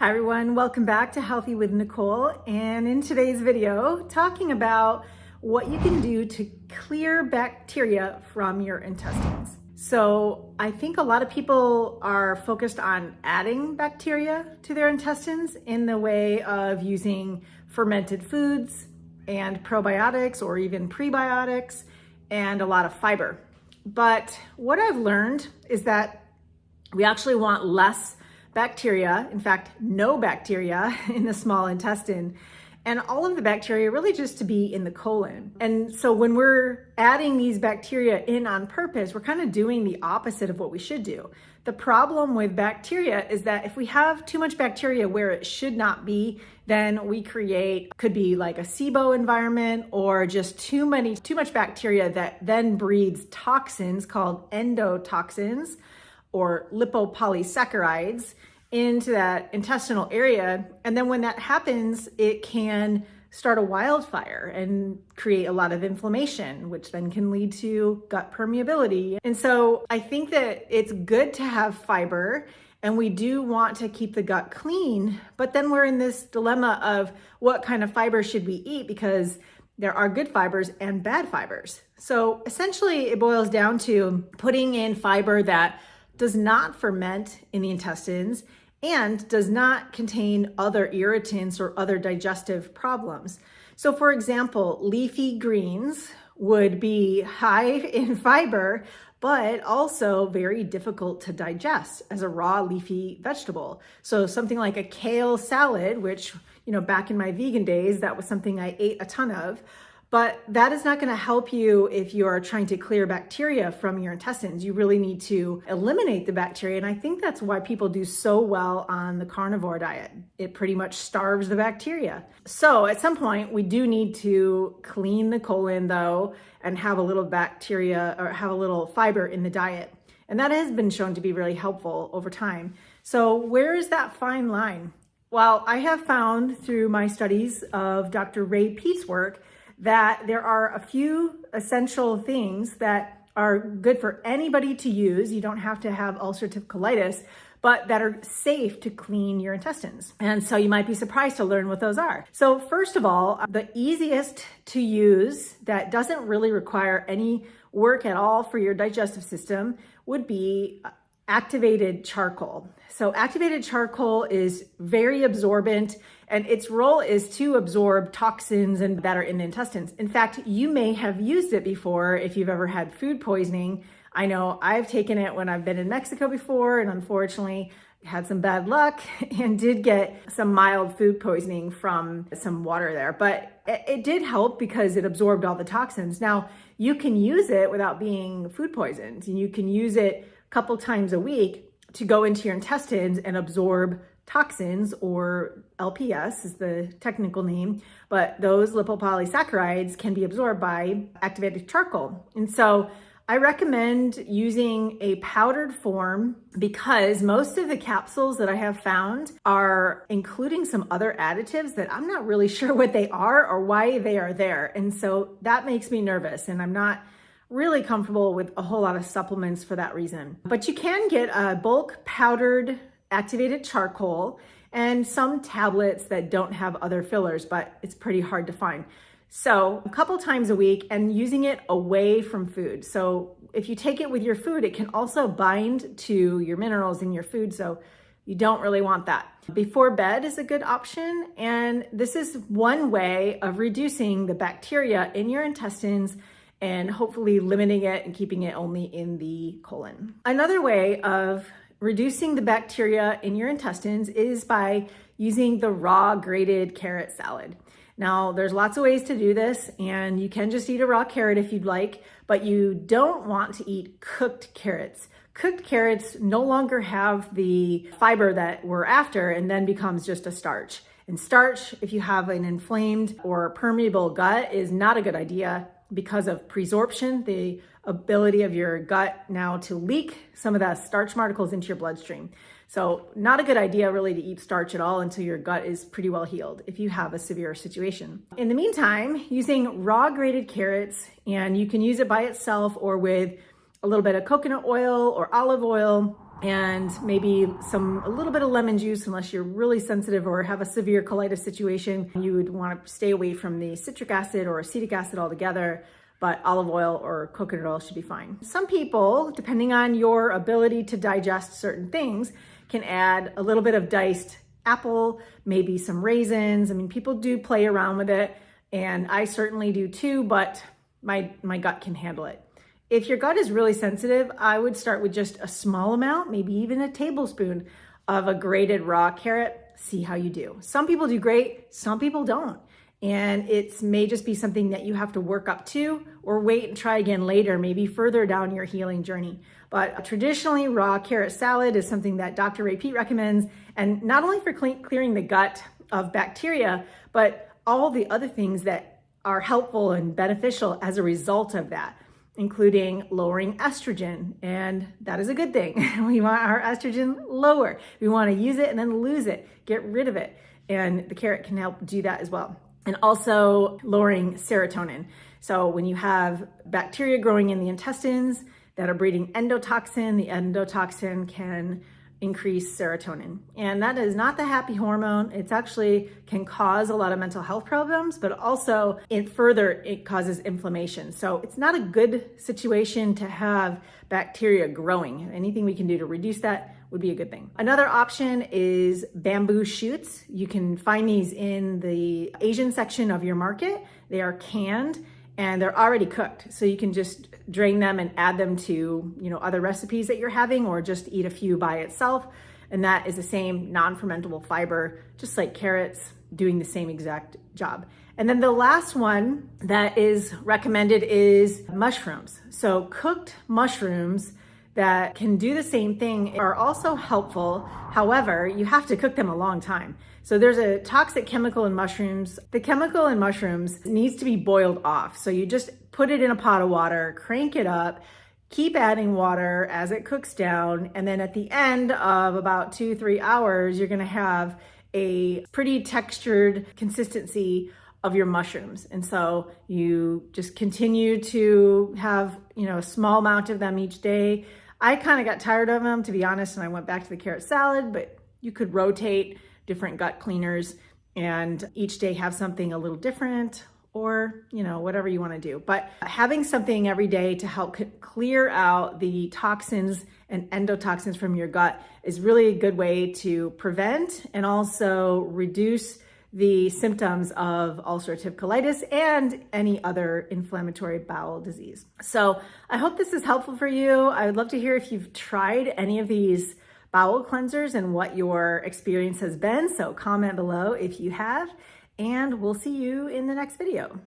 Hi everyone, welcome back to Healthy with Nicole, and in today's video talking about what you can do to clear bacteria from your intestines. So I think a lot of people are focused on adding bacteria to their intestines in the way of using fermented foods and probiotics or even prebiotics and a lot of fiber. But what I've learned is that we actually want less bacteria, in fact, no bacteria in the small intestine, and all of the bacteria really just to be in the colon. And so when we're adding these bacteria in on purpose, we're kind of doing the opposite of what we should do. The problem with bacteria is that if we have too much bacteria where it should not be, then we could be like a SIBO environment, or just too much bacteria that then breeds toxins called endotoxins, or lipopolysaccharides, into that intestinal area. And then when that happens, it can start a wildfire and create a lot of inflammation, which then can lead to gut permeability. And so I think that it's good to have fiber, and we do want to keep the gut clean, but then we're in this dilemma of what kind of fiber should we eat, because there are good fibers and bad fibers. So essentially it boils down to putting in fiber that does not ferment in the intestines and does not contain other irritants or other digestive problems. So for example, leafy greens would be high in fiber, but also very difficult to digest as a raw leafy vegetable. So something like a kale salad, which, back in my vegan days, that was something I ate a ton of. But that is not going to help you if you are trying to clear bacteria from your intestines. You really need to eliminate the bacteria. And I think that's why people do so well on the carnivore diet. It pretty much starves the bacteria. So at some point, we do need to clean the colon though, and have a little bacteria or have a little fiber in the diet. And that has been shown to be really helpful over time. So where is that fine line? Well, I have found through my studies of Dr. Peat's work that there are a few essential things that are good for anybody to use. You don't have to have ulcerative colitis, but that are safe to clean your intestines. And so you might be surprised to learn what those are. So first of all, the easiest to use that doesn't really require any work at all for your digestive system would be activated charcoal. So activated charcoal is very absorbent, and its role is to absorb toxins that are in the intestines. In fact, you may have used it before if you've ever had food poisoning. I know I've taken it when I've been in Mexico before, and unfortunately had some bad luck and did get some mild food poisoning from some water there. But it did help because it absorbed all the toxins. Now, you can use it without being food poisoned, and you can use it couple times a week to go into your intestines and absorb toxins, or LPS is the technical name, but those lipopolysaccharides can be absorbed by activated charcoal. And so I recommend using a powdered form, because most of the capsules that I have found are including some other additives that I'm not really sure what they are or why they are there. And so that makes me nervous, and I'm not really comfortable with a whole lot of supplements for that reason. But you can get a bulk powdered activated charcoal and some tablets that don't have other fillers, but it's pretty hard to find. So a couple times a week, and using it away from food. So if you take it with your food, it can also bind to your minerals in your food. So you don't really want that. Before bed is a good option. And this is one way of reducing the bacteria in your intestines and hopefully limiting it and keeping it only in the colon. Another way of reducing the bacteria in your intestines is by using the raw grated carrot salad. Now, there's lots of ways to do this, and you can just eat a raw carrot if you'd like, but you don't want to eat cooked carrots. Cooked carrots no longer have the fiber that we're after, and then becomes just a starch. And starch, if you have an inflamed or permeable gut, is not a good idea, because of presorption, the ability of your gut now to leak some of that starch particles into your bloodstream. So not a good idea really to eat starch at all until your gut is pretty well healed if you have a severe situation. In the meantime, using raw grated carrots, and you can use it by itself or with a little bit of coconut oil or olive oil, and maybe a little bit of lemon juice. Unless you're really sensitive or have a severe colitis situation, you would want to stay away from the citric acid or acetic acid altogether, but olive oil or coconut oil should be fine. Some people, depending on your ability to digest certain things, can add a little bit of diced apple, maybe some raisins. I mean, people do play around with it, and I certainly do too, but my gut can handle it. If your gut is really sensitive, I would start with just a small amount, maybe even a tablespoon of a grated raw carrot. See how you do. Some people do great, some people don't. And it may just be something that you have to work up to, or wait and try again later, maybe further down your healing journey. But traditionally, raw carrot salad is something that Dr. Ray Peat recommends, and not only for clearing the gut of bacteria, but all the other things that are helpful and beneficial as a result of that, including lowering estrogen. And that is a good thing. We want our estrogen lower. We want to use it and then lose it, get rid of it. And the carrot can help do that as well. And also lowering serotonin. So when you have bacteria growing in the intestines that are breeding endotoxin, the endotoxin can increase serotonin. And that is not the happy hormone. It's actually can cause a lot of mental health problems, but also it causes inflammation. So it's not a good situation to have bacteria growing. Anything we can do to reduce that would be a good thing. Another option is bamboo shoots. You can find these in the Asian section of your market. They are canned and they're already cooked. So you can just drain them and add them to, other recipes that you're having, or just eat a few by itself. And that is the same non-fermentable fiber, just like carrots, doing the same exact job. And then the last one that is recommended is mushrooms. So cooked mushrooms that can do the same thing are also helpful. However, you have to cook them a long time. So there's a toxic chemical in mushrooms. The chemical in mushrooms needs to be boiled off. So you just put it in a pot of water, crank it up, keep adding water as it cooks down. And then at the end of about 2-3 hours, you're gonna have a pretty textured consistency of your mushrooms. And so you just continue to have, a small amount of them each day. I kind of got tired of them, to be honest, and I went back to the carrot salad, but you could rotate different gut cleaners and each day have something a little different, or, whatever you want to do. But having something every day to help clear out the toxins and endotoxins from your gut is really a good way to prevent and also reduce the symptoms of ulcerative colitis and any other inflammatory bowel disease. So I hope this is helpful for you. I would love to hear if you've tried any of these bowel cleansers and what your experience has been. So comment below if you have, and we'll see you in the next video.